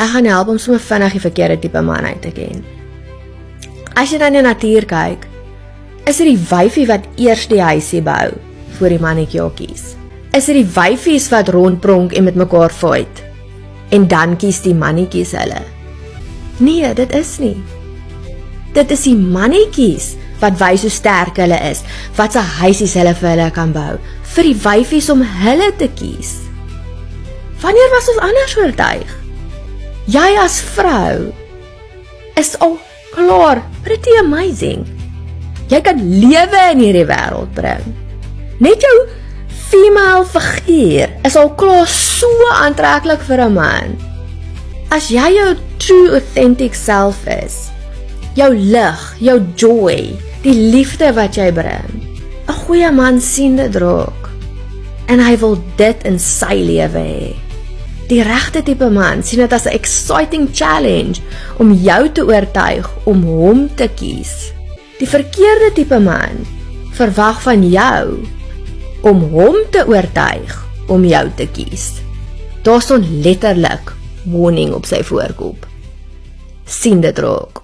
Ek gaan help om sommer vinnig die verkeerde tipe man uit te ken. As jy dan in die natuur kyk, is dit die wyfie wat eers die huisie bou voor die mannetjie kies. Is dit die wyfies wat rondpronk en met mekaar fight en dan kies die mannetjies hulle? Nee, dit is nie. Dit is die mannetjies wat wys hoe sterk hulle is, wat se huisies hulle vir hulle kan bou, vir die wyfies om hulle te kies. Wanneer was ons anders oortuig? Jy as vrou is al klaar pretty amazing. Jy kan lewe in hierdie wêreld bring. Net jou female figuur is al klaar so aantreklik vir 'n man. As jy jou true authentic self is, jou lig, jou joy, die liefde wat jy bring, 'n goeie man sien dit raak en hy wil dit in sy lewe hê. Die regte tipe man sien dit as 'n exciting challenge om jou te oortuig om hom te kies. Die verkeerde tipe man verwag van jou om hom te oortuig om jou te kies. Daar staan letterlik warning op sy voorkop. Sien dit raak.